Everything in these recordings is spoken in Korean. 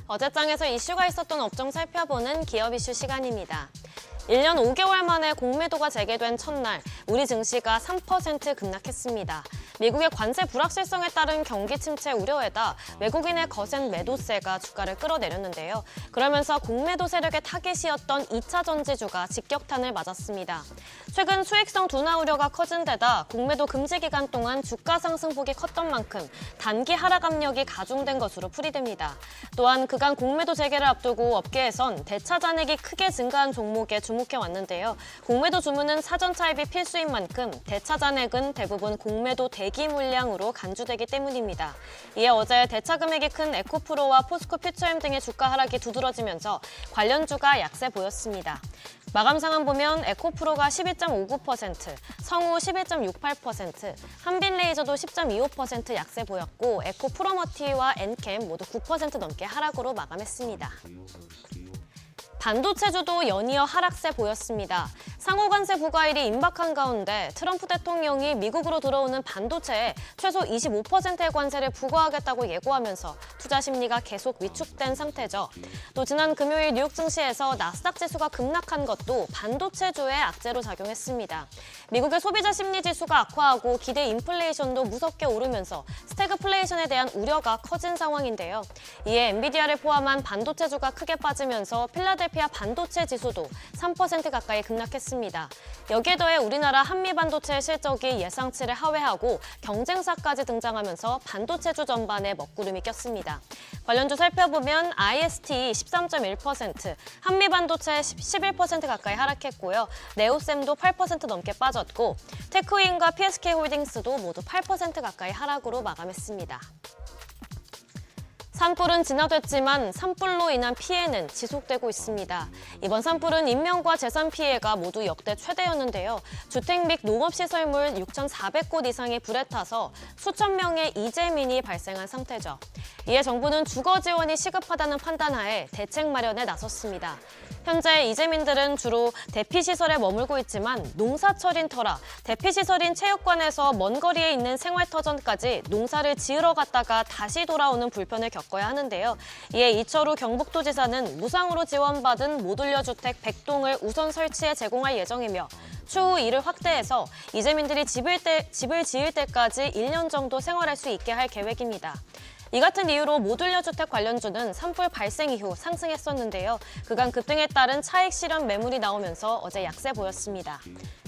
어제장에서 이슈가 있었던 업종 살펴보는 기업 이슈 시간입니다. 1년 5개월 만에 공매도가 재개된 첫날, 우리 증시가 3% 급락했습니다. 미국의 관세 불확실성에 따른 경기 침체 우려에다 외국인의 거센 매도세가 주가를 끌어내렸는데요. 그러면서 공매도 세력의 타깃이었던 2차 전지주가 직격탄을 맞았습니다. 최근 수익성 둔화 우려가 커진 데다 공매도 금지 기간 동안 주가 상승폭이 컸던 만큼 단기 하락 압력이 가중된 것으로 풀이됩니다. 또한 그간 공매도 재개를 앞두고 업계에선 대차 잔액이 크게 증가한 종목에 주목해왔는데요. 공매도 주문은 사전 차입이 필수인 만큼 대차 잔액은 대부분 공매도 대기 물량으로 간주되기 때문입니다. 이에 어제 대차 금액이 큰 에코프로와 포스코 퓨처엠 등의 주가 하락이 두드러지면서 관련주가 약세 보였습니다. 마감 상황 보면 에코프로가 12.59%, 성우 11.68%, 한빛레이저도 10.25% 약세 보였고 에코프로머티와 엔캠 모두 9% 넘게 하락으로 마감했습니다. 반도체주도 연이어 하락세 보였습니다. 상호관세 부과일이 임박한 가운데 트럼프 대통령이 미국으로 들어오는 반도체에 최소 25%의 관세를 부과하겠다고 예고하면서 투자 심리가 계속 위축된 상태죠. 또 지난 금요일 뉴욕 증시에서 나스닥 지수가 급락한 것도 반도체주에 악재로 작용했습니다. 미국의 소비자 심리 지수가 악화하고 기대 인플레이션도 무섭게 오르면서 스태그플레이션에 대한 우려가 커진 상황인데요. 이에 엔비디아를 포함한 반도체주가 크게 빠지면서 필라델피아 반도체 지수도 3% 가까이 급락했습니다. 여기에 더해 우리나라 한미 반도체 실적이 예상치를 하회하고 경쟁사까지 등장하면서 반도체주 전반에 먹구름이 꼈습니다. 관련주 살펴보면 IST 13.1%, 한미 반도체 11% 가까이 하락했고요. 네오셈도 8% 넘게 빠졌고 테크윈과 PSK홀딩스도 모두 8% 가까이 하락으로 마감했습니다. 산불은 진화됐지만 산불로 인한 피해는 지속되고 있습니다. 이번 산불은 인명과 재산 피해가 모두 역대 최대였는데요. 주택 및 농업시설물 6,400곳 이상이 불에 타서 수천 명의 이재민이 발생한 상태죠. 이에 정부는 주거 지원이 시급하다는 판단하에 대책 마련에 나섰습니다. 현재 이재민들은 주로 대피시설에 머물고 있지만 농사철인 터라 대피시설인 체육관에서 먼 거리에 있는 생활터전까지 농사를 지으러 갔다가 다시 돌아오는 불편을 겪어야 하는데요. 이에 이철우 경북도지사는 무상으로 지원받은 모듈러 주택 100동을 우선 설치해 제공할 예정이며 추후 이를 확대해서 이재민들이 집을 지을 때까지 1년 정도 생활할 수 있게 할 계획입니다. 이 같은 이유로 모듈러 주택 관련주는 산불 발생 이후 상승했었는데요. 그간 급등에 따른 차익 실현 매물이 나오면서 어제 약세 보였습니다.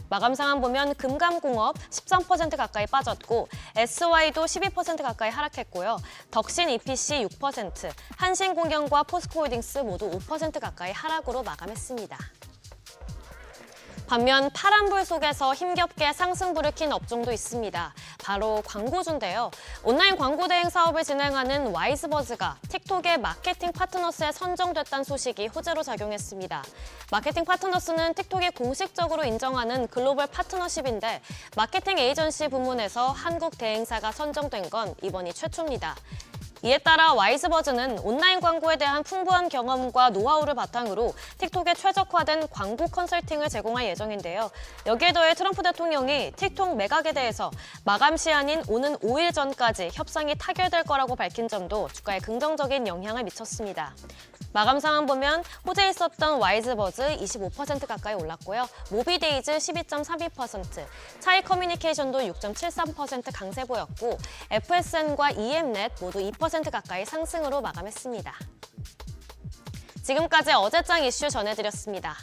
마감 상황 보면 금감공업 13% 가까이 빠졌고 SY도 12% 가까이 하락했고요. 덕신 EPC 6%, 한신공경과 포스코홀딩스 모두 5% 가까이 하락으로 마감했습니다. 반면 파란불 속에서 힘겹게 상승불을 킨 업종도 있습니다. 바로 광고주인데요. 온라인 광고 대행 사업을 진행하는 와이즈버즈가 틱톡의 마케팅 파트너스에 선정됐다는 소식이 호재로 작용했습니다. 마케팅 파트너스는 틱톡이 공식적으로 인정하는 글로벌 파트너십인데 마케팅 에이전시 부문에서 한국 대행사가 선정된 건 이번이 최초입니다. 이에 따라 와이즈버즈는 온라인 광고에 대한 풍부한 경험과 노하우를 바탕으로 틱톡에 최적화된 광고 컨설팅을 제공할 예정인데요. 여기에 더해 트럼프 대통령이 틱톡 매각에 대해서 마감 시한인 오는 5일 전까지 협상이 타결될 거라고 밝힌 점도 주가에 긍정적인 영향을 미쳤습니다. 마감 상황 보면 호재 있었던 와이즈버즈 25% 가까이 올랐고요. 모비데이즈 12.32%, 차이 커뮤니케이션도 6.73% 강세 보였고 FSN과 EM넷 모두 2% 가까이 상승으로 마감했습니다. 지금까지 어제장 이슈 전해드렸습니다.